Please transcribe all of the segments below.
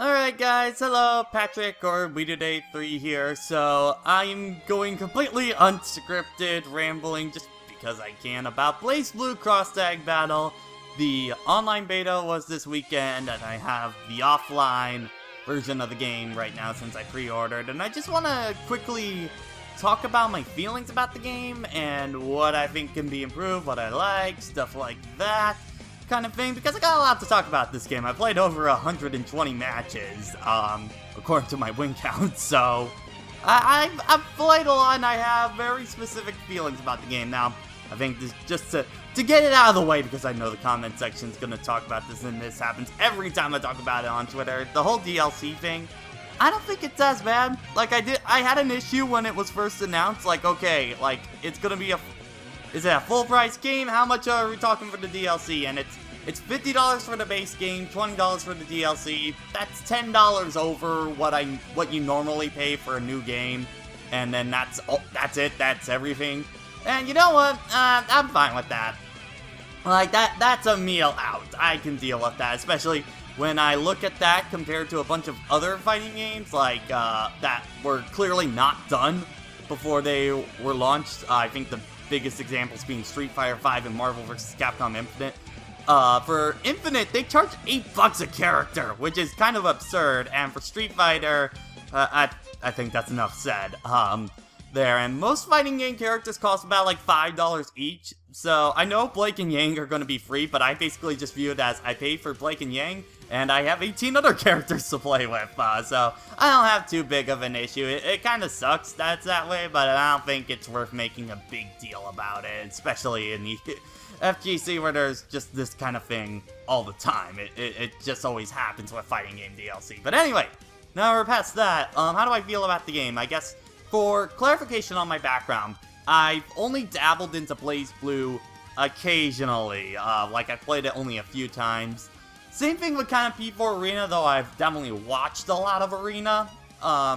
Alright guys, hello, Patrick or WiiDude83 here. So, I'm going completely unscripted, rambling just because I can about BlazBlue Cross Tag Battle. The online beta was this weekend, and I have the offline version of the game right now since I pre-ordered. And I just want to quickly talk about my feelings about the game and what I think can be improved, what I like, stuff like that kind of thing, because I got a lot to talk about this game. I played over 120 matches, according to my win count, so I've played a lot and I have very specific feelings about the game. Now, I think this, just to get it out of the way, because I know the comment section is going to talk about this, and this happens every time I talk about it on Twitter, the whole DLC thing, I don't think it's as bad. Like, I had an issue when it was first announced, like, okay, like, it's going to be is it a full price game? How much are we talking for the DLC? And it's $50 for the base game, $20 for the DLC. That's $10 over what you normally pay for a new game. And then that's it. That's everything. And you know what? I'm fine with that. Like, that's a meal out. I can deal with that, especially when I look at that compared to a bunch of other fighting games, like, that were clearly not done before they were launched. I think the biggest examples being Street Fighter V and Marvel vs. Capcom Infinite. For Infinite, they charge $8 a character, which is kind of absurd, and for Street Fighter, I think that's enough said, there, and most fighting game characters cost about, like, $5 each, so I know Blake and Yang are gonna be free, but I basically just view it as I pay for Blake and Yang, and I have 18 other characters to play with, so I don't have too big of an issue. It kind of sucks that it's that way, but I don't think it's worth making a big deal about it, especially in the FGC where there's just this kind of thing all the time. It just always happens with fighting game DLC. But anyway, now we're past that, how do I feel about the game? I guess, for clarification on my background, I've only dabbled into BlazBlue occasionally, like I played it only a few times. Same thing with kind of P4 Arena, though I've definitely watched a lot of Arena,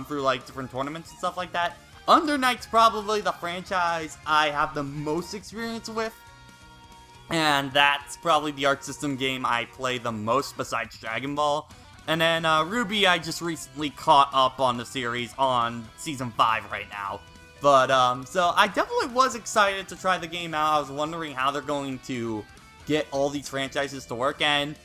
through like different tournaments and stuff like that. Under Night's probably the franchise I have the most experience with, and that's probably the art system game I play the most besides Dragon Ball. And then RWBY, I just recently caught up on the series on Season 5 right now. But, so I definitely was excited to try the game out. I was wondering how they're going to get all these franchises to work, and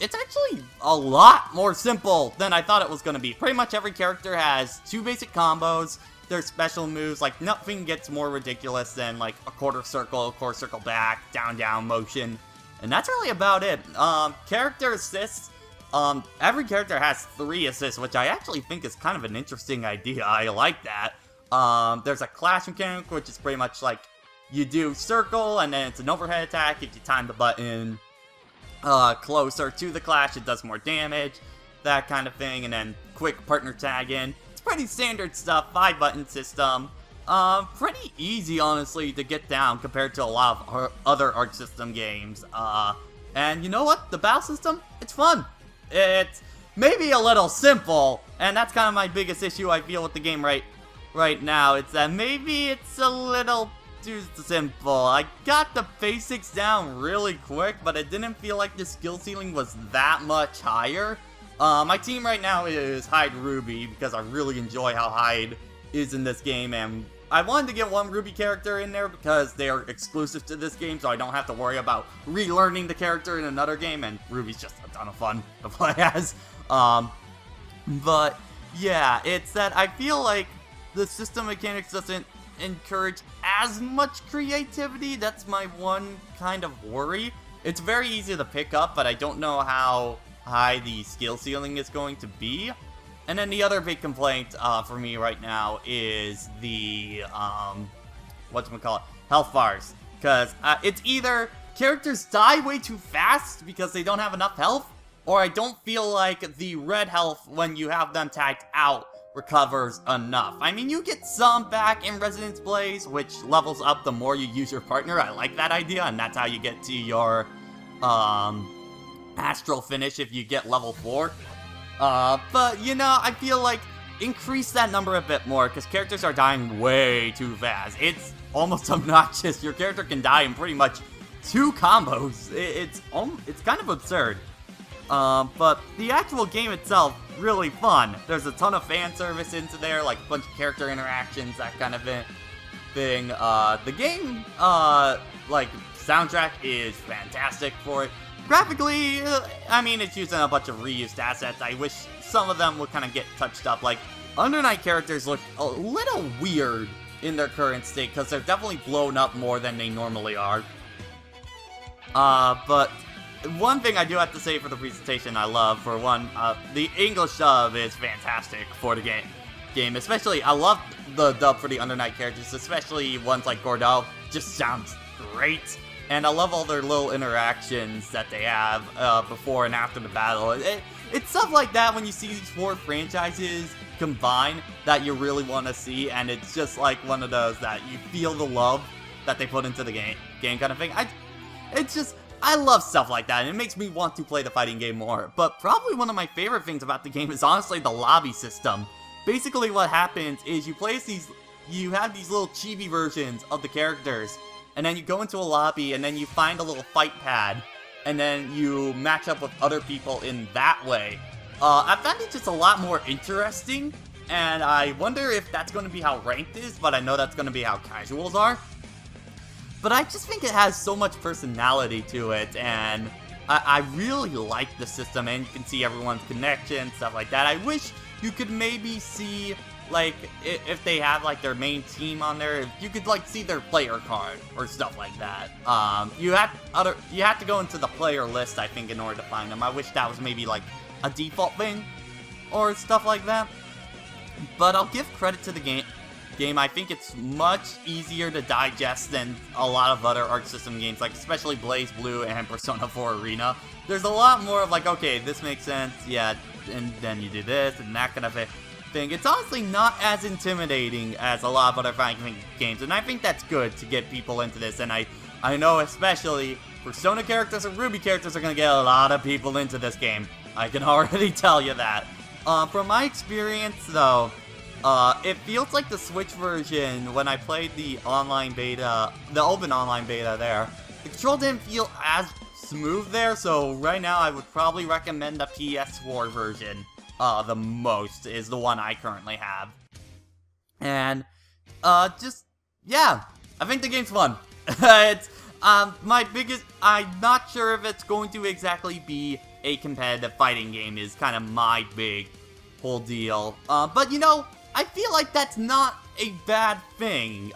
it's actually a lot more simple than I thought it was going to be. Pretty much every character has two basic combos. There's special moves, like nothing gets more ridiculous than like a quarter circle back, down motion. And that's really about it. Character assists. Every character has 3 assists, which I actually think is kind of an interesting idea. I like that. There's a clash mechanic, which is pretty much like you do circle, and then it's an overhead attack. If you time the button closer to the clash, it does more damage, that kind of thing. And then quick partner tag in. It's pretty standard stuff, 5-button system. Pretty easy, honestly, to get down compared to a lot of other Arc System games. And you know what? The battle system, it's fun. It's maybe a little simple, and that's kind of my biggest issue I feel with the game right now. It's that maybe it's a little too simple. I got the basics down really quick, but it didn't feel like the skill ceiling was that much higher. My team right now is Hyde RWBY, because I really enjoy how Hyde is in this game, and I wanted to get one RWBY character in there because they are exclusive to this game, so I don't have to worry about relearning the character in another game, and RWBY's just a ton of fun to play as. But yeah, it's that I feel like the system mechanics doesn't encourage as much creativity. That's my one kind of worry. It's very easy to pick up, but I don't know how high the skill ceiling is going to be. And then the other big complaint for me right now is the, whatchamacallit, health bars. Because it's either characters die way too fast because they don't have enough health, or I don't feel like the red health when you have them tagged out recovers enough. I mean, you get some back in Resonance Blaze, which levels up the more you use your partner. I like that idea, and that's how you get to your, Astral finish if you get level 4. But, you know, I feel like increase that number a bit more, because characters are dying way too fast. It's almost obnoxious. Your character can die in pretty much 2 combos. It's kind of absurd. But the actual game itself, really fun. There's a ton of fan service into there, like a bunch of character interactions, that kind of thing. The game, like, soundtrack is fantastic for it. Graphically, I mean, it's using a bunch of reused assets. I wish some of them would kind of get touched up. Like, Under Night characters look a little weird in their current state, because they're definitely blown up more than they normally are. But one thing I do have to say for the presentation I love, for one, the English dub is fantastic for the game. Especially, I love the dub for the Under Night characters, especially ones like Gordeau. Just sounds great. And I love all their little interactions that they have before and after the battle. It's stuff like that when you see these 4 franchises combine that you really want to see, and it's just like one of those that you feel the love that they put into the game kind of thing. I love stuff like that, and it makes me want to play the fighting game more. But probably one of my favorite things about the game is honestly the lobby system. Basically what happens is you have these little chibi versions of the characters, and then you go into a lobby, and then you find a little fight pad, and then you match up with other people in that way. I found it just a lot more interesting, and I wonder if that's going to be how ranked is, but I know that's going to be how casuals are. But I just think it has so much personality to it, and I really like the system, and you can see everyone's connection, stuff like that. I wish you could maybe see, like, if they have, like, their main team on there, if you could, like, see their player card or stuff like that. You have to go into the player list, I think, in order to find them. I wish that was maybe, like, a default thing or stuff like that. But I'll give credit to the game. I think it's much easier to digest than a lot of other Arc System games, like especially BlazBlue and Persona 4 Arena. There's a lot more of like, okay, this makes sense, yeah, and then you do this and that kind of thing. It's honestly not as intimidating as a lot of other fighting games, and I think that's good to get people into this. And I know especially Persona characters and RWBY characters are going to get a lot of people into this game. I can already tell you that. From my experience, though, it feels like the Switch version, when I played the online beta, the open online beta there, the control didn't feel as smooth there, so right now I would probably recommend the PS4 version the most, is the one I currently have. And, yeah, I think the game's fun. It's, I'm not sure if it's going to exactly be a competitive fighting game, is kind of my big whole deal. But, you know, I feel like that's not a bad thing.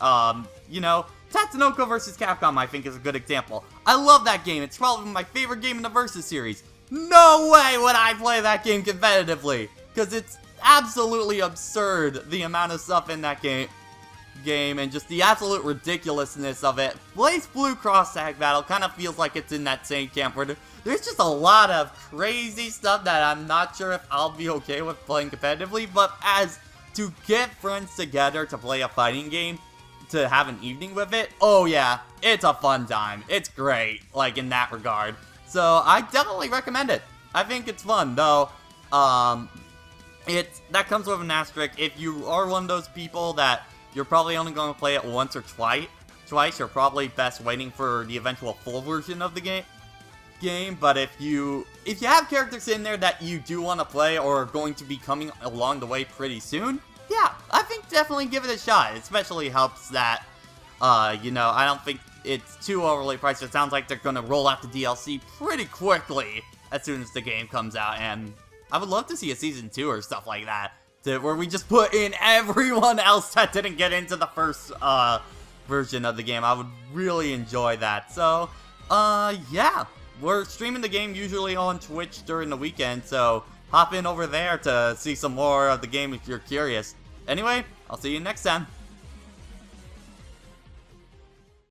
You know, Tatsunoko vs. Capcom, I think, is a good example. I love that game. It's probably my favorite game in the Versus series. No way would I play that game competitively, because it's absolutely absurd, the amount of stuff in that game, and just the absolute ridiculousness of it. BlazBlue Cross Tag Battle kind of feels like it's in that same camp, where there's just a lot of crazy stuff that I'm not sure if I'll be okay with playing competitively, but as to get friends together to play a fighting game, to have an evening with it, oh yeah, it's a fun time. It's great, like, in that regard. So, I definitely recommend it. I think it's fun, though. That comes with an asterisk. If you are one of those people that you're probably only going to play it once or twice, you're probably best waiting for the eventual full version of the game. But if you have characters in there that you do want to play or are going to be coming along the way pretty soon, yeah, I think definitely give it a shot. It especially helps that, you know, I don't think it's too overly priced. It sounds like they're going to roll out the DLC pretty quickly as soon as the game comes out, and I would love to see a Season 2 or stuff like that, where we just put in everyone else that didn't get into the first version of the game. I would really enjoy that. So, yeah, we're streaming the game usually on Twitch during the weekend, so hop in over there to see some more of the game if you're curious. Anyway, I'll see you next time.